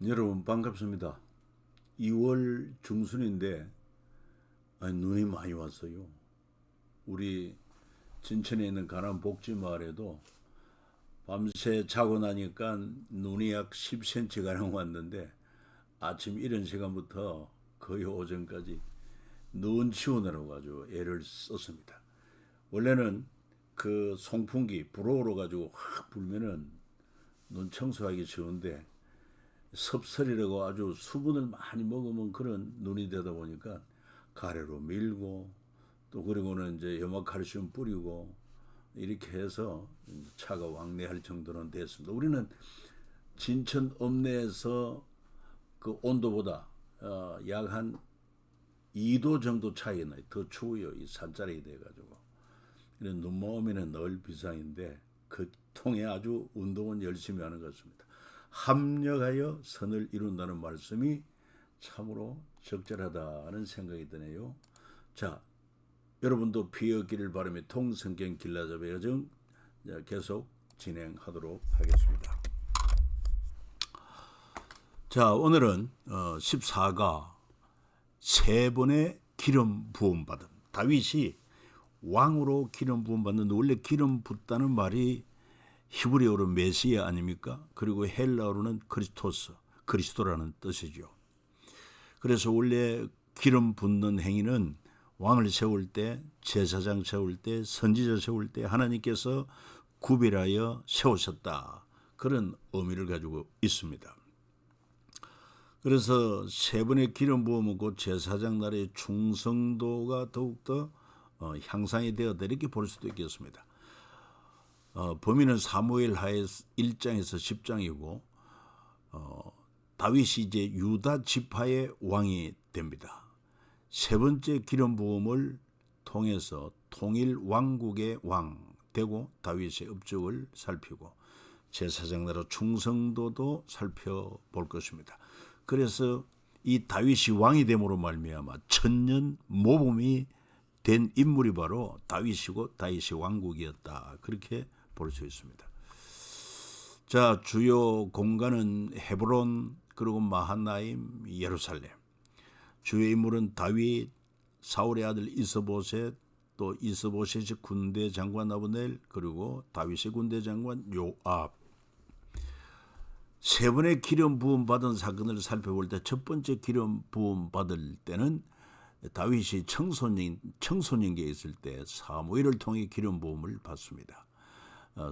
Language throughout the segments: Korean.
여러분 반갑습니다. 2월 중순인데 눈이 많이 왔어요. 우리 진천에 있는 가남 복지마을에도 밤새 자고 나니까 눈이 약 10cm 가량 왔는데 아침 이른 시간부터 거의 오전까지 눈 치우느라고 아주 애를 썼습니다. 원래는 그 송풍기 불어오러 가지고 확 불면은 눈 청소하기 쉬운데 섭설이라고 아주 수분을 많이 먹으면 그런 눈이 되다 보니까 가래로 밀고 또 그리고는 이제 염화칼슘 뿌리고 이렇게 해서 차가 왕래할 정도는 됐습니다. 우리는 진천 읍내에서 그 온도보다 약 한 2도 정도 차이 나요. 더 추워요. 이 산자락이 돼가지고. 이런 눈모음에는 늘 비상인데 그 통해 아주 운동은 열심히 하는 것 같습니다. 합력하여 선을 이룬다는 말씀이 참으로 적절하다는 생각이 드네요. 자, 여러분도 피해 얻기를 바라며 통성경 길라잡의 여정 계속 진행하도록 하겠습니다. 자, 오늘은 14가 세 번의 기름 부음 받음. 다윗이 왕으로 기름 부음 받는데 원래 기름 붓다는 말이 히브리어로 메시아 아닙니까? 그리고 헬라어로는 크리스토스, 그리스도라는 뜻이죠. 그래서 원래 기름 붓는 행위는 왕을 세울 때, 제사장 세울 때, 선지자 세울 때 하나님께서 구별하여 세우셨다. 그런 의미를 가지고 있습니다. 그래서 세 번의 기름 부음은 곧 제사장 날의 충성도가 더욱더 향상이 되었다 이렇게 볼 수도 있겠습니다. 범위는 사무엘 하에 1장에서 10장이고 다윗이 이제 유다 지파의 왕이 됩니다. 세 번째 기름 부음을 통해서 통일 왕국의 왕 되고 다윗의 업적을 살피고 제사장 나라 충성도도 살펴볼 것입니다. 그래서 이 다윗이 왕이 됨으로 말미암아 천년 모범이 된 인물이 바로 다윗이고 다윗의 왕국이었다. 그렇게 볼 수 있습니다. 자, 주요 공간은 헤브론 그리고 마하나임, 예루살렘. 주요 인물은 다윗, 사울의 아들 이스보셋, 또 이스보셋의 군대 장관 아브넬, 그리고 다윗의 군대 장관 요압. 세 번의 기름 부음 받은 사건을 살펴볼 때 첫 번째 기름 부음 받을 때는 다윗이 청소년기에 있을 때 사무엘을 통해 기름 부음을 받습니다.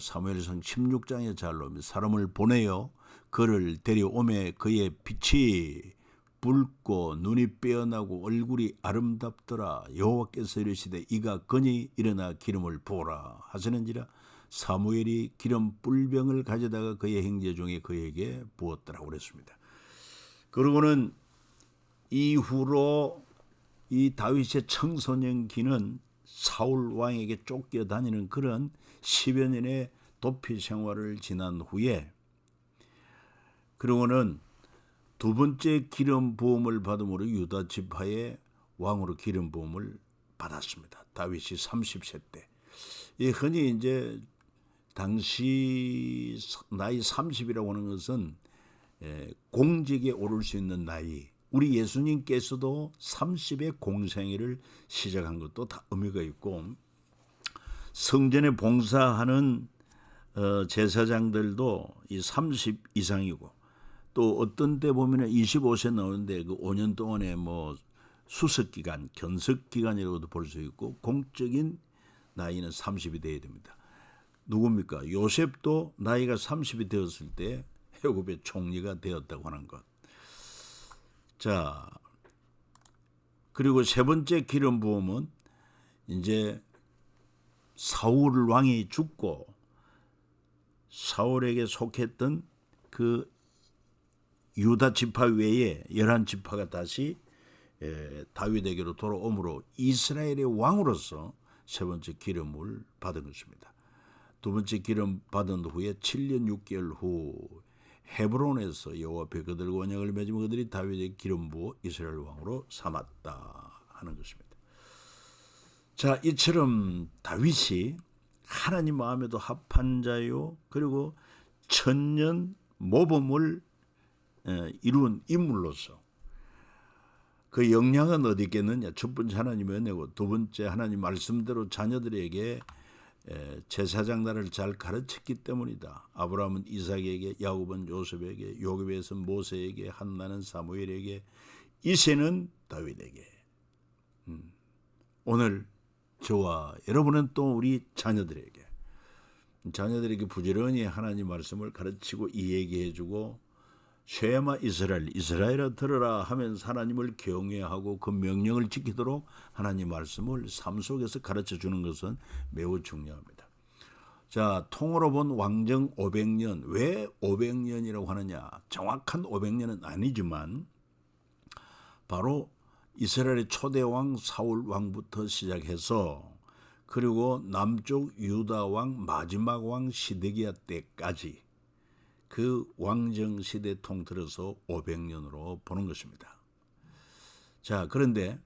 사무엘상 16장에 잘 나옵니다. 사람을 보내어 그를 데려오매 그의 빛이 붉고 눈이 빼어나고 얼굴이 아름답더라. 여호와께서 이르시되 이가 건이 일어나 기름을 부어라 하시는지라. 사무엘이 기름 뿔병을 가져다가 그의 행제 중에 그에게 부었더라고 그랬습니다. 그러고는 이후로 이 다윗의 청소년기는 사울 왕에게 쫓겨다니는 그런 10여 년의 도피 생활을 지난 후에 그러고는 두 번째 기름 부음을 받음으로 유다 지파의 왕으로 기름 부음을 받았습니다. 다윗이 30세 때. 흔히 이제 당시 나이 30이라고 하는 것은 공직에 오를 수 있는 나이. 우리 예수님께서도 30의 공생애를 시작한 것도 다 의미가 있고 성전에 봉사하는 제사장들도 이 30 이상이고 또 어떤 때 보면 25세 나오는데 그 5년 동안에 뭐 수석기간, 견석기간이라고도 볼 수 있고 공적인 나이는 30이 되어야 됩니다. 누굽니까? 요셉도 나이가 30이 되었을 때 애굽의 총리가 되었다고 하는 것. 자, 그리고 세 번째 기름 부음은 이제 사울 왕이 죽고 사울에게 속했던 그 유다 지파 외에 11지파가 다시 다윗에게로 돌아오므로 이스라엘의 왕으로서 세 번째 기름을 받은 것입니다. 두 번째 기름 받은 후에 7년 6개월 후 헤브론에서 여호와 앞에 그들과 언약을 맺으며 그들이 다윗의 기름 부어 이스라엘 왕으로 삼았다 하는 것입니다. 자, 이처럼 다윗이 하나님 마음에도 합한 자요 그리고 천년 모범을 이룬 인물로서 그 역량은 어디 있겠느냐. 첫 번째 하나님의 은혜고, 두 번째 하나님 말씀대로 자녀들에게 제사장 날을 잘 가르쳤기 때문이다. 아브라함은 이삭에게, 야곱은 요셉에게, 요셉은 모세에게, 한나는 사무엘에게, 이새는 다윗에게. 오늘 저와 여러분은 또 우리 자녀들에게 부지런히 하나님 말씀을 가르치고 이야기해주고, 쉐마 이스라엘아 들으라 하면서 하나님을 경외하고 그 명령을 지키도록 하나님 말씀을 삶 속에서 가르쳐주는 것은 매우 중요합니다. 자, 통으로 본 왕정 500년, 왜 500년이라고 하느냐. 정확한 500년은 아니지만 바로 이스라엘의 초대 왕 사울 왕부터 시작해서, 그리고 남쪽 유다 왕 마지막 왕 시드기야 때까지 그 왕정 시대 통틀어서 500년으로 보는 것입니다. 자, 그런데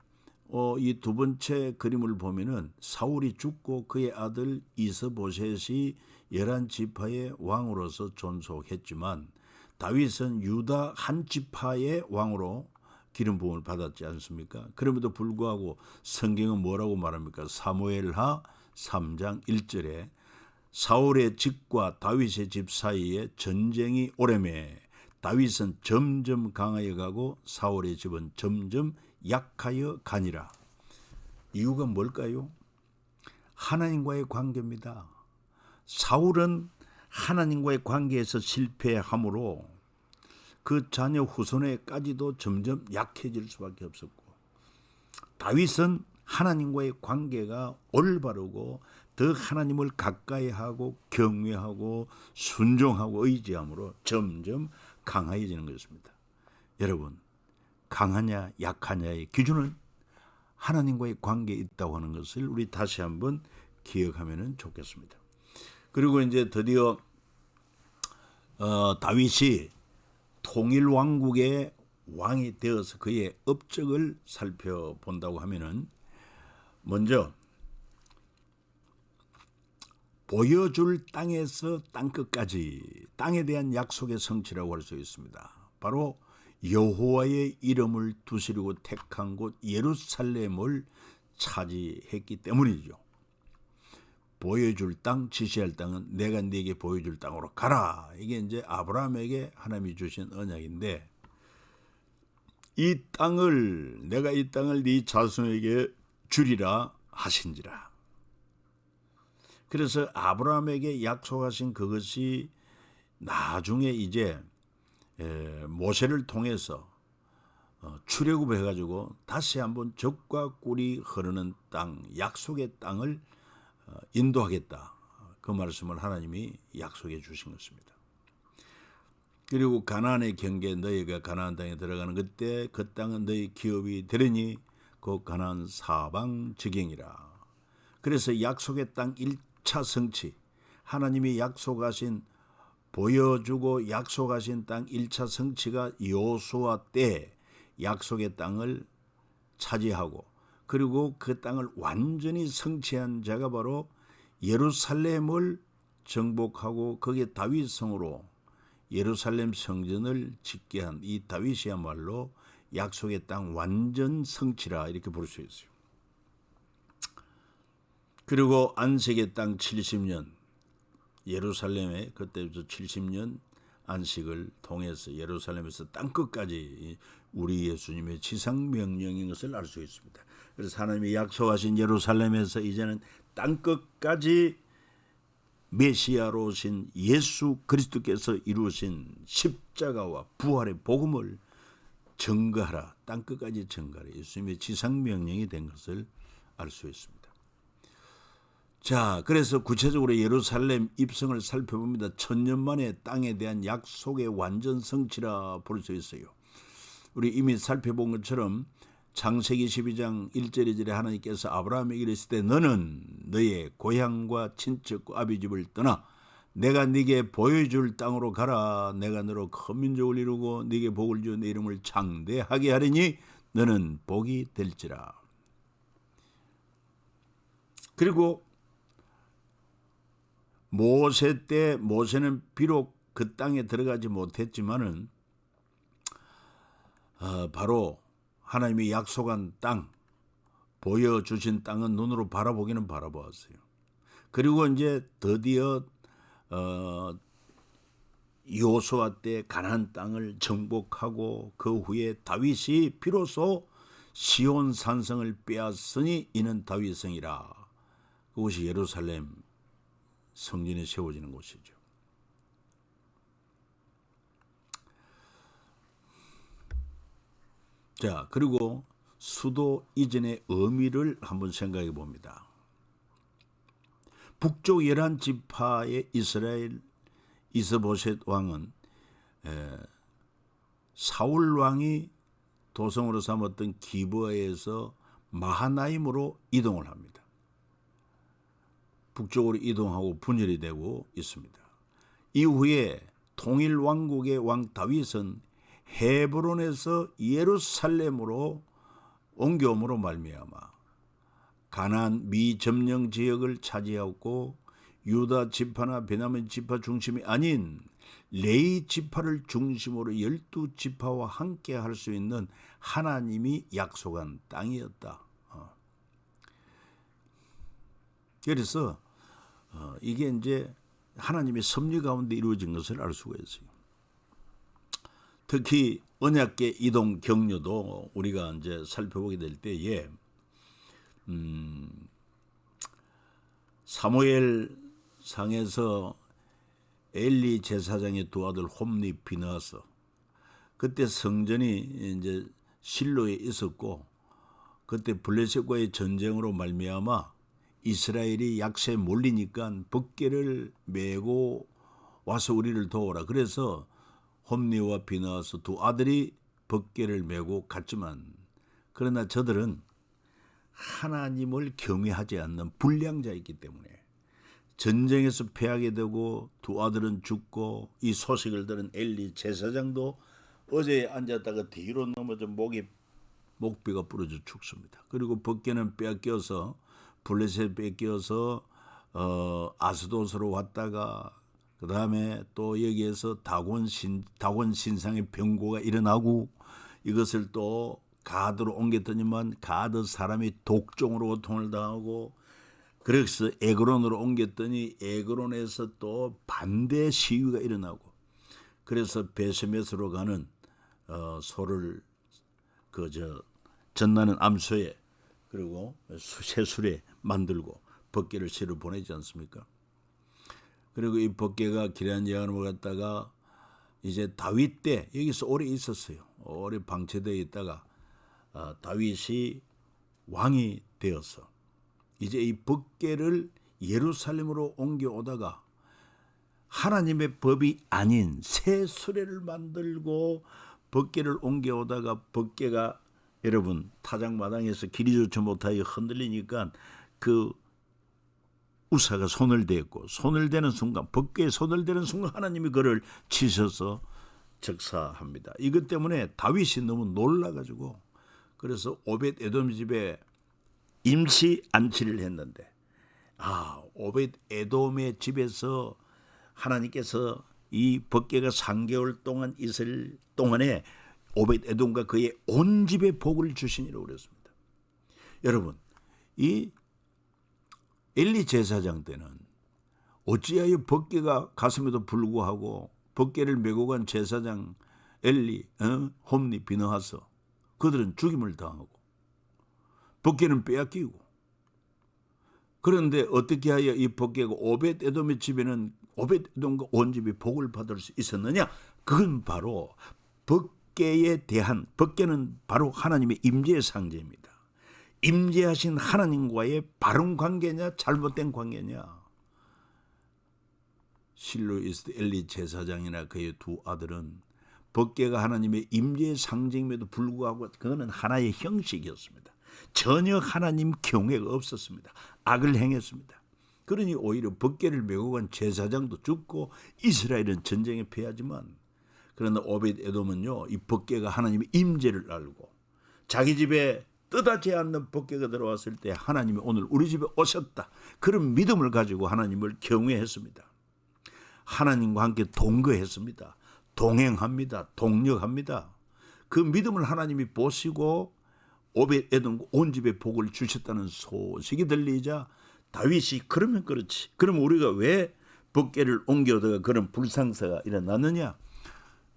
이 두 번째 그림을 보면은 사울이 죽고 그의 아들 이스보셋이 11지파의 왕으로서 존속했지만, 다윗은 유다 한 지파의 왕으로 기름 부음을 받았지 않습니까? 그럼에도 불구하고 성경은 뭐라고 말합니까? 사무엘하 3장 1절에 사울의 집과 다윗의 집 사이에 전쟁이 오래매 다윗은 점점 강하여 가고 사울의 집은 점점 약하여 가니라. 이유가 뭘까요? 하나님과의 관계입니다. 사울은 하나님과의 관계에서 실패함으로 그 자녀 후손에까지도 점점 약해질 수밖에 없었고, 다윗은 하나님과의 관계가 올바르고 더 하나님을 가까이 하고 경외하고 순종하고 의지함으로 점점 강해지는 것입니다. 여러분, 강하냐 약하냐의 기준은 하나님과의 관계에 있다고 하는 것을 우리 다시 한번 기억하면 좋겠습니다. 그리고 이제 드디어 다윗이 통일왕국의 왕이 되어서 그의 업적을 살펴본다고 하면은, 먼저 보여줄 땅에서 땅끝까지 땅에 대한 약속의 성취라고 할 수 있습니다. 바로 여호와의 이름을 두시려고 택한 곳 예루살렘을 차지했기 때문이죠. 보여줄 땅, 지시할 땅은 내가 네게 보여줄 땅으로 가라. 이게 이제 아브라함에게 하나님이 주신 언약인데, 내가 이 땅을 네 자손에게 주리라 하신지라. 그래서 아브라함에게 약속하신 그것이 나중에 이제 모세를 통해서 출애굽해가지고 다시 한번 젖과 꿀이 흐르는 땅, 약속의 땅을 인도하겠다. 그 말씀을 하나님이 약속해 주신 것입니다. 그리고 가나안의 경계, 너희가 가나안 땅에 들어가는 그때 그 땅은 너희 기업이 되리니 그 가나안 사방 지경이라. 그래서 약속의 땅 1차 성취, 하나님이 약속하신, 보여주고 약속하신 땅 1차 성취가 여호수아 때 약속의 땅을 차지하고, 그리고 그 땅을 완전히 성취한 자가 바로 예루살렘을 정복하고 거기에 다윗성으로 예루살렘 성전을 짓게 한 이 다윗이야말로 약속의 땅 완전 성취라 이렇게 볼 수 있어요. 그리고 안식의 땅 70년, 예루살렘에 그때부터 70년 안식을 통해서 예루살렘에서 땅끝까지 우리 예수님의 지상명령인 것을 알 수 있습니다. 그래서 하나님이 약속하신 예루살렘에서 이제는 땅끝까지 메시아로 오신 예수 그리스도께서 이루신 십자가와 부활의 복음을 증거하라, 땅끝까지 증거하라, 예수님의 지상명령이 된 것을 알 수 있습니다. 자, 그래서 구체적으로 예루살렘 입성을 살펴봅니다. 1000년 만에 땅에 대한 약속의 완전 성취라 볼 수 있어요. 우리 이미 살펴본 것처럼 창세기 12장 1절 2절에 하나님께서 아브라함에게 이르실 때 너는 너의 고향과 친척과 아비 집을 떠나 내가 네게 보여줄 땅으로 가라. 내가 너로 큰 민족을 이루고 네게 복을 주어 네 이름을 장대하게 하리니 너는 복이 될지라. 그리고 모세 때 모세는 비록 그 땅에 들어가지 못했지만은 바로 하나님이 약속한 땅, 보여주신 땅은 눈으로 바라보기는 바라보았어요. 그리고 이제 드디어 여호수아 때 가나안 땅을 정복하고 그 후에 다윗이 비로소 시온 산성을 빼앗으니 이는 다윗성이라. 그것이 예루살렘 성전이 세워지는 곳이죠. 자, 그리고 수도 이전의 의미를 한번 생각해 봅니다. 북쪽 11지파의 이스라엘 이스보셋 왕은 사울 왕이 도성으로 삼았던 기브아에서 마하나임으로 이동을 합니다. 북쪽으로 이동하고 분열이 되고 있습니다. 이후에 통일 왕국의 왕 다윗은 헤브론에서 예루살렘으로 옮겨옴으로 말미암아 가나안 미점령 지역을 차지하고 유다 지파나 베냐민 지파 중심이 아닌 레위 지파를 중심으로 12지파와 함께 할 수 있는 하나님이 약속한 땅이었다. 그래서 이게 이제 하나님의 섭리 가운데 이루어진 것을 알 수가 있어요. 특히 언약궤 이동 경로도 우리가 이제 살펴보게 될 때에 사무엘 상에서 엘리 제사장의 두 아들 홈리 비느하스, 그때 성전이 이제 실로에 있었고 그때 블레셋과의 전쟁으로 말미암아 이스라엘이 약세에 몰리니까 법궤를 메고 와서 우리를 도우라. 그래서 홈리와 비느하스 두 아들이 법궤를 메고 갔지만 그러나 저들은 하나님을 경외하지 않는 불량자이기 때문에 전쟁에서 패하게 되고 두 아들은 죽고 이 소식을 들은 엘리 제사장도 어제에 앉았다가 뒤로 넘어져 목뼈가 부러져 죽습니다. 그리고 법궤는 빼앗겨서 블레셋 뺏겨서 아스돗으로 왔다가 그 다음에 또 여기에서 다곤 신상의 병고가 일어나고 이것을 또 가드로 옮겼더니만 가드 사람이 독종으로 고통을 당하고 그래서 에그론으로 옮겼더니 에그론에서 또 반대 시위가 일어나고 그래서 베세메스로 가는 소를 전나는 암소에 그리고 새술에 만들고 법궤를 새로 보내지 않습니까? 그리고 이 법궤가 기럠 여관으로 갔다가 이제 다윗 때 여기서 오래 있었어요. 오래 방치되어 있다가 다윗이 왕이 되어서 이제 이 법궤를 예루살렘으로 옮겨오다가 하나님의 법이 아닌 새 수레를 만들고 법궤를 옮겨오다가 법궤가 여러분 타작마당에서 길이 좋지 못하여 흔들리니까 그 우사가 손을 댔고 손을 대는 순간 법궤에 손을 대는 순간 하나님이 그를 치셔서 즉사합니다. 이것 때문에 다윗이 너무 놀라가지고 그래서 오벳 에돔 집에 임시 안치를 했는데 오벳 에돔의 집에서 하나님께서 이 법궤가 3개월 동안 있을 동안에 오벳 에돔과 그의 온 집에 복을 주시니라고 그랬습니다. 여러분 이 엘리 제사장 때는 어찌하여 법궤가 갔음에도 불구하고 법궤를 메고 간 제사장 엘리, 홈리, 비느하스 그들은 죽임을 당하고 법궤는 빼앗기고 그런데 어떻게 하여 이 법궤가 오벳 에돔의 집에는 오벳 에돔과 온 집이 복을 받을 수 있었느냐? 그건 바로 법궤에 대한 법궤는 바로 하나님의 임재의 상징입니다. 임재하신 하나님과의 바른 관계냐 잘못된 관계냐. 실로에 있을 때 엘리 제사장이나 그의 두 아들은 법궤가 하나님의 임재의 상징임에도 불구하고 그거는 하나의 형식이었습니다. 전혀 하나님 경외가 없었습니다. 악을 행했습니다. 그러니 오히려 법궤를 메고 간 제사장도 죽고 이스라엘은 전쟁에 패하지만 그러나 오벳 에돔은요 이 법궤가 하나님의 임재를 알고 자기 집에 뜻하지 않는 법궤가 들어왔을 때 하나님이 오늘 우리 집에 오셨다. 그런 믿음을 가지고 하나님을 경외했습니다. 하나님과 함께 동거했습니다. 동행합니다. 동력합니다. 그 믿음을 하나님이 보시고 오벳 에돔 온 집에 복을 주셨다는 소식이 들리자 다윗이 그러면 그렇지. 그럼 우리가 왜 법궤를 옮겨다가 그런 불상사가 일어났느냐?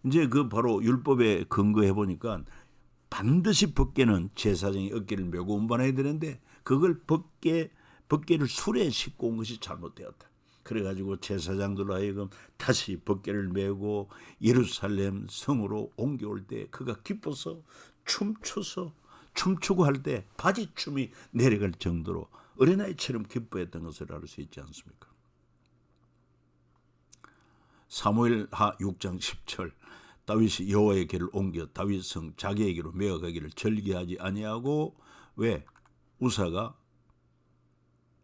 이제 그 바로 율법에 근거해 보니까 반드시 법궤는 제사장이 어깨를 메고 운반해야 되는데 그걸 법궤를 수레에 싣고 온 것이 잘못되었다. 그래가지고 제사장들로 하여금 다시 법궤를 메고 예루살렘 성으로 옮겨올 때 그가 기뻐서 춤추고 할 때 바지춤이 내려갈 정도로 어린아이처럼 기뻐했던 것을 알 수 있지 않습니까? 사무엘하 6장 10절 다윗이 여호와의 궤를 옮겨 다윗성 자기에게로 메어가기를 절기하지 아니하고 왜? 우사가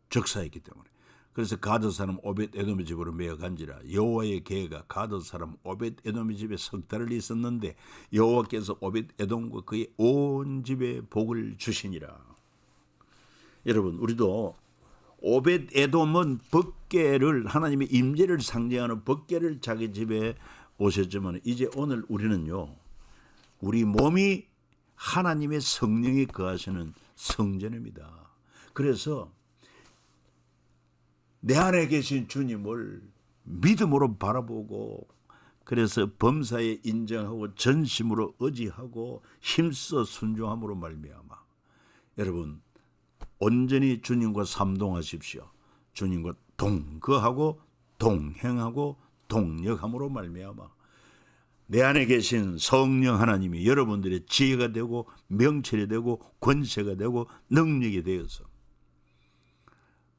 적사했기 때문에. 그래서 가드 사람 오벳 에돔의 집으로 메어간지라. 여호와의 궤가 가드 사람 오벳 에돔의 집에 석 달을 있었는데 여호와께서 오벳 에돔과 그의 온 집에 복을 주시니라. 여러분, 우리도 오벳 에돔은 법궤를 하나님의 임재를 상징하는 법궤를 자기 집에 오셨지만 이제 오늘 우리는요, 우리 몸이 하나님의 성령이 거하시는 성전입니다. 그래서 내 안에 계신 주님을 믿음으로 바라보고 그래서 범사에 인정하고 전심으로 의지하고 힘써 순종함으로 말미암아 여러분 온전히 주님과 삼동하십시오. 주님과 동거하고 동행하고 동력함으로 말미암아 내 안에 계신 성령 하나님이 여러분들의 지혜가 되고 명철이 되고 권세가 되고 능력이 되어서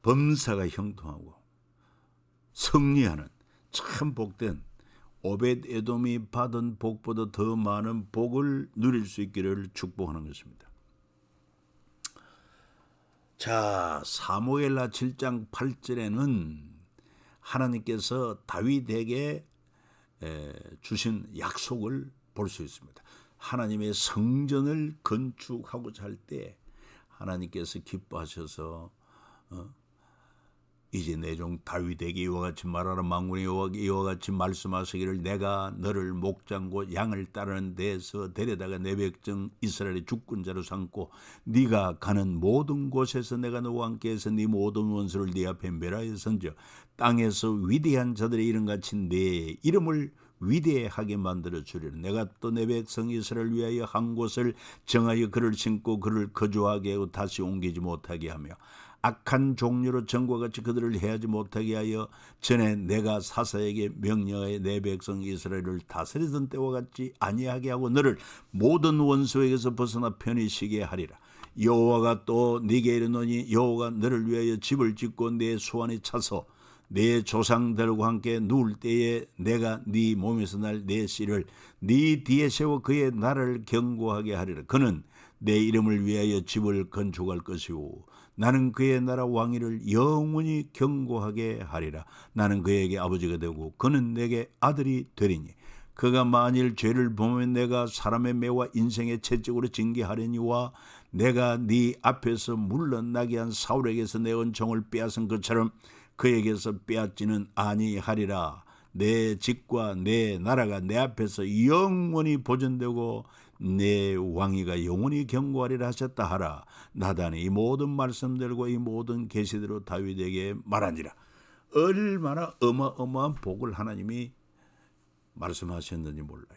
범사가 형통하고 승리하는 참 복된 오벳 에돔이 받은 복보다 더 많은 복을 누릴 수 있기를 축복하는 것입니다. 자, 사무엘하 7장 8절에는 하나님께서 다윗에게 주신 약속을 볼 수 있습니다. 하나님의 성전을 건축하고자 할 때 하나님께서 기뻐하셔서 이제 내 종 다윗에게 이와 같이 말하라. 만군의 여호와께 이와 같이 말씀하시기를 내가 너를 목장고 양을 따르는 데서 데려다가 내 백성 이스라엘의 주권자로 삼고 네가 가는 모든 곳에서 내가 너와 함께해서 네 모든 원수를 네 앞에 멸하여 선져 땅에서 위대한 자들의 이름같이 내 이름을 위대하게 만들어 주리라. 내가 또 내 백성 이스라엘을 위하여 한 곳을 정하여 그를 심고 그를 거주하게 하고 다시 옮기지 못하게 하며 악한 종류로 전과 같이 그들을 해하지 못하게 하여 전에 내가 사사에게 명령하여 내 백성 이스라엘을 다스리던 때와 같이 아니하게 하고 너를 모든 원수에게서 벗어나 편히 쉬게 하리라. 여호와가 또 네게 이르노니 여호와가 너를 위하여 집을 짓고 내 소원이 차서 내 조상들과 함께 누울 때에 내가 네 몸에서 날 내 씨를 네 뒤에 세워 그의 나라를 견고하게 하리라. 그는 내 이름을 위하여 집을 건축할 것이오 나는 그의 나라 왕위를 영원히 견고하게 하리라. 나는 그에게 아버지가 되고 그는 내게 아들이 되리니 그가 만일 죄를 범하면 내가 사람의 매와 인생의 채찍으로 징계하려니와 내가 네 앞에서 물러나게 한 사울에게서 내 은총을 빼앗은 것처럼 그에게서 빼앗지는 아니하리라. 내 집과 내 나라가 내 앞에서 영원히 보존되고 내 왕위가 영원히 견고하리라 하셨다 하라. 나단이 이 모든 말씀들과 이 모든 계시대로 다윗에게 말하니라. 얼마나 어마어마한 복을 하나님이 말씀하셨는지 몰라요.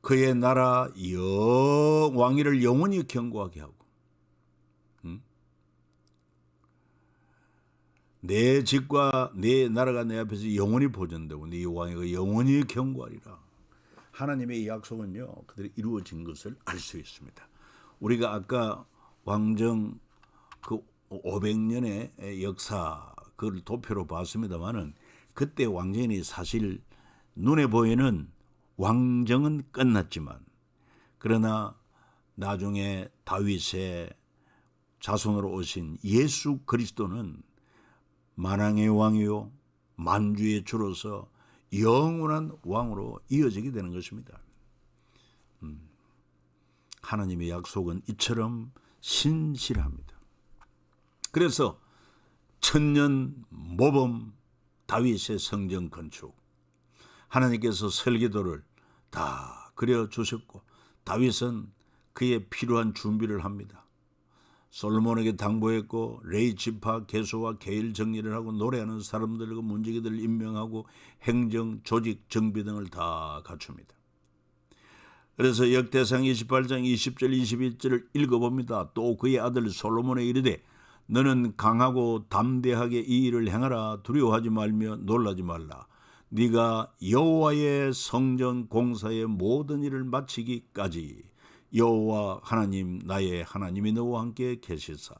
그의 나라 왕위를 영원히 견고하게 하고 내 집과 내 나라가 내 앞에서 영원히 보존되고 네 왕위가 영원히 견고하리라. 하나님의 약속은요, 그들이 이루어진 것을 알 수 있습니다. 우리가 아까 왕정 그 500년의 역사 그걸 도표로 봤습니다만은 그때 왕정이 사실 눈에 보이는 왕정은 끝났지만 그러나 나중에 다윗의 자손으로 오신 예수 그리스도는 만왕의 왕이요 만주의 주로서 영원한 왕으로 이어지게 되는 것입니다. 하나님의 약속은 이처럼 신실합니다. 그래서 천년 모범 다윗의 성전 건축 하나님께서 설계도를 다 그려 주셨고 다윗은 그에 필요한 준비를 합니다. 솔로몬에게 당부했고 레위 지파 개수와 계일 정리를 하고 노래하는 사람들과 문지기들을 임명하고 행정, 조직, 정비 등을 다 갖춥니다. 그래서 역대상 28장 20절 21절을 읽어봅니다. 또 그의 아들 솔로몬에 이르되 너는 강하고 담대하게 이 일을 행하라. 두려워하지 말며 놀라지 말라. 네가 여호와의 성전 공사의 모든 일을 마치기까지 여호와 하나님 나의 하나님이 너와 함께 계시사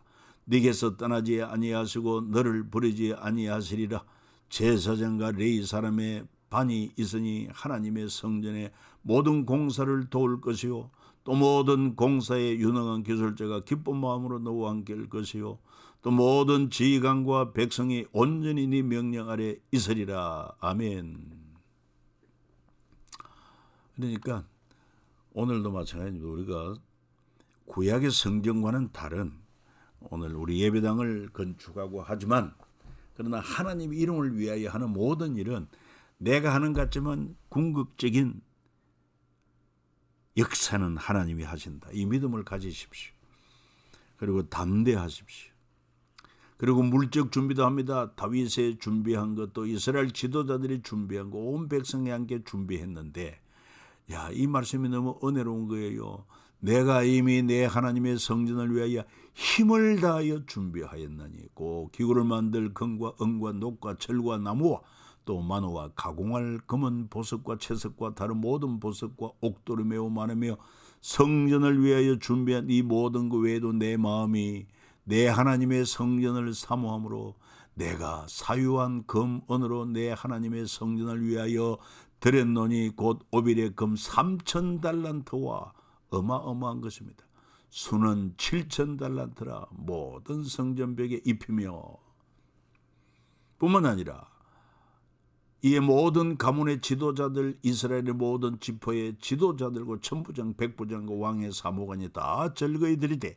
네게서 떠나지 아니하시고 너를 버리지 아니하시리라. 제사장과 레위 사람의 반이 있으니 하나님의 성전의 모든 공사를 도울 것이요 또 모든 공사에 유능한 기술자가 기쁜 마음으로 너와 함께 할 것이요 또 모든 지휘관과 백성이 온전히 네 명령 아래 있으리라. 아멘. 그러니까 오늘도 마찬가지로 우리가 구약의 성경과는 다른 오늘 우리 예배당을 건축하고 하지만 그러나 하나님 이름을 위하여 하는 모든 일은 내가 하는 것 같지만 궁극적인 역사는 하나님이 하신다. 이 믿음을 가지십시오. 그리고 담대하십시오. 그리고 물적 준비도 합니다. 다윗이 준비한 것도 이스라엘 지도자들이 준비한 거 온 백성이 함께 준비했는데 이 말씀이 너무 은혜로운 거예요. 내가 이미 내 하나님의 성전을 위하여 힘을 다하여 준비하였나니 곧 기구를 만들 금과 은과 녹과 철과 나무와 또 만호와 가공할 금은 보석과 채석과 다른 모든 보석과 옥돌이 매우 많으며 성전을 위하여 준비한 이 모든 것 외에도 내 마음이 내 하나님의 성전을 사모함으로 내가 사유한 금 은으로 내 하나님의 성전을 위하여 드렸노니 곧 오빌의 금 3,000달란트와 어마어마한 것입니다. 수는 7,000달란트라 모든 성전벽에 입히며 뿐만 아니라 이에 모든 가문의 지도자들 이스라엘의 모든 지파의 지도자들과 천부장 백부장과 왕의 사무관이 다 절거히 드리되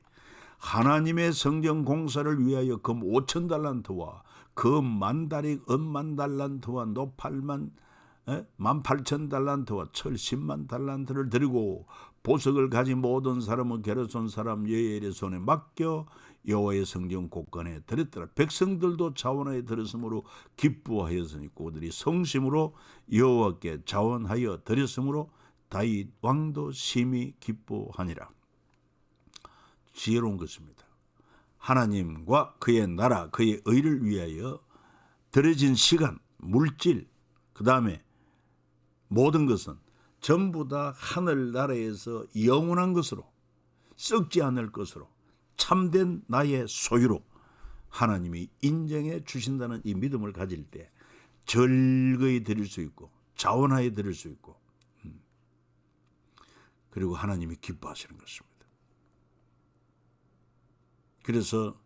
하나님의 성전 공사를 위하여 금 5,000달란트와 금 10,000다리 은 10,000달란트와 노 18,000달란트와 철 100,000달란트를 드리고 보석을 가진 모든 사람은 게르손 사람 여엘의 손에 맡겨 여호와의 성전 곳간에 드렸더라. 백성들도 자원하여 드렸으므로 기뻐하였으니 그들이 성심으로 여호와께 자원하여 드렸으므로 다윗 왕도 심히 기뻐하니라. 지혜로운 것입니다. 하나님과 그의 나라 그의 의를 위하여 들여진 시간, 물질, 그 다음에 모든 것은 전부 다 하늘나라에서 영원한 것으로 썩지 않을 것으로 참된 나의 소유로 하나님이 인정해 주신다는 이 믿음을 가질 때 절거히 드릴 수 있고 자원하여 드릴 수 있고 그리고 하나님이 기뻐하시는 것입니다. 그래서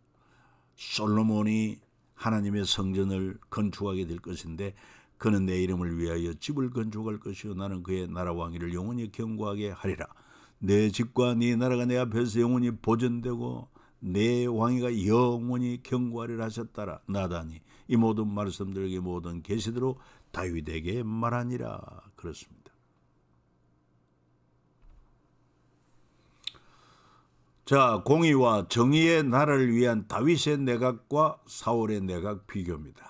솔로몬이 하나님의 성전을 건축하게 될 것인데 그는 내 이름을 위하여 집을 건축할 것이요 나는 그의 나라 왕위를 영원히 경고하게 하리라. 내 집과 네 나라가 내 앞에서 영원히 보존되고 내 왕위가 영원히 경고하리라 하셨더라. 나단이 이 모든 말씀들에게 모든 계시대로 다윗에게 말하니라. 그렇습니다. 자, 공의와 정의의 나라를 위한 다윗의 내각과 사울의 내각 비교입니다.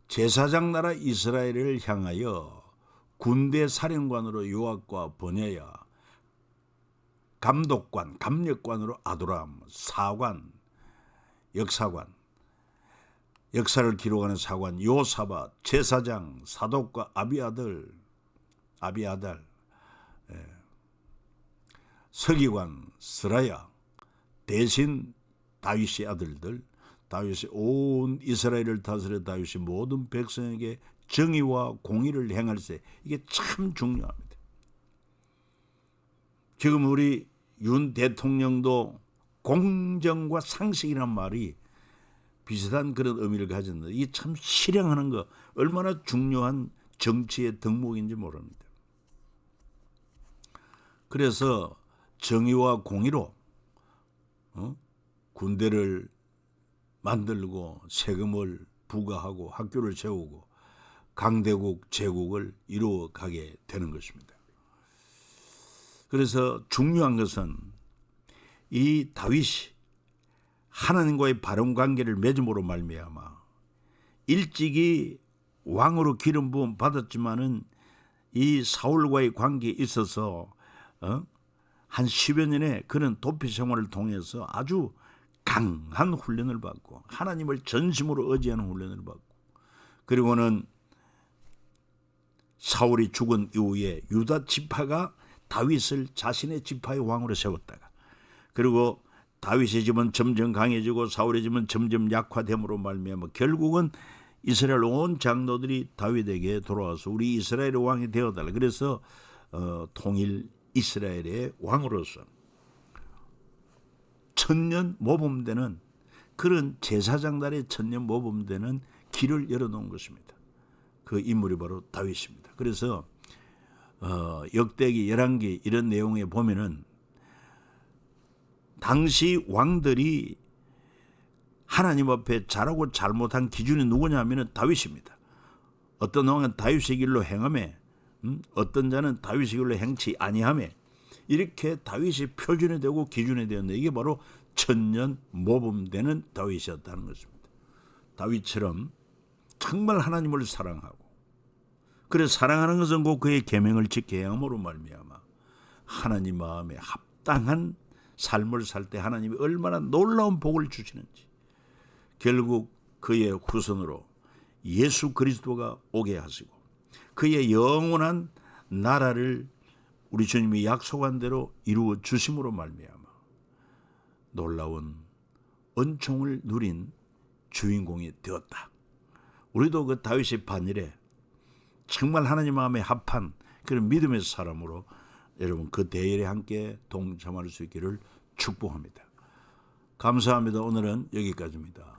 제사장 나라 이스라엘을 향하여 군대 사령관으로 요압과 버냐야, 감독관, 감력관으로 아도람, 사관, 역사관, 역사를 기록하는 사관 요사밧, 제사장 사독과 아비아달, 서기관 스라야, 대신 다윗의 아들들, 다윗이 온 이스라엘을 다스려 다윗이 모든 백성에게 정의와 공의를 행할세. 이게 참 중요합니다. 지금 우리 윤 대통령도 공정과 상식이란 말이 비슷한 그런 의미를 가졌는데 이게 참 실행하는 거 얼마나 중요한 정치의 덕목인지 모릅니다. 그래서 정의와 공의로 군대를 만들고 세금을 부과하고 학교를 세우고 강대국 제국을 이루어가게 되는 것입니다. 그래서 중요한 것은 이 다윗이 하나님과의 바른 관계를 맺음으로 말미암아 일찍이 왕으로 기름 부음 받았지만은 이 사울과의 관계에 있어서 한 10여 년의 그런 도피 생활을 통해서 아주 강한 훈련을 받고 하나님을 전심으로 의지하는 훈련을 받고, 그리고는 사울이 죽은 이후에 유다 지파가 다윗을 자신의 지파의 왕으로 세웠다가, 그리고 다윗의 집은 점점 강해지고 사울의 집은 점점 약화됨으로 말미암아 결국은 이스라엘 온 장로들이 다윗에게 돌아와서 우리 이스라엘의 왕이 되어달라. 그래서 통일 이스라엘의 왕으로서 천년 모범되는 그런 제사장단의 천년 모범되는 길을 열어놓은 것입니다. 그 인물이 바로 다윗입니다. 그래서 역대기, 열왕기 이런 내용에 보면은 당시 왕들이 하나님 앞에 잘하고 잘못한 기준이 누구냐면은 다윗입니다. 어떤 왕은 다윗의 길로 행하매, 어떤 자는 다윗의 길로 행치 아니하매, 이렇게 다윗이 표준이 되고 기준이 되었는데 이게 바로 천년 모범되는 다윗이었다는 것입니다. 다윗처럼 정말 하나님을 사랑하고, 그래서 사랑하는 것은 곧 그의 계명을 지켜야 함으로 말미암아 하나님 마음에 합당한 삶을 살 때 하나님이 얼마나 놀라운 복을 주시는지, 결국 그의 후손으로 예수 그리스도가 오게 하시고 그의 영원한 나라를 우리 주님이 약속한 대로 이루어 주심으로 말미암아 놀라운 은총을 누린 주인공이 되었다. 우리도 그 다윗의 반열에 정말 하나님 마음에 합한 그런 믿음의 사람으로 여러분 그 대열에 함께 동참할 수 있기를 축복합니다. 감사합니다. 오늘은 여기까지입니다.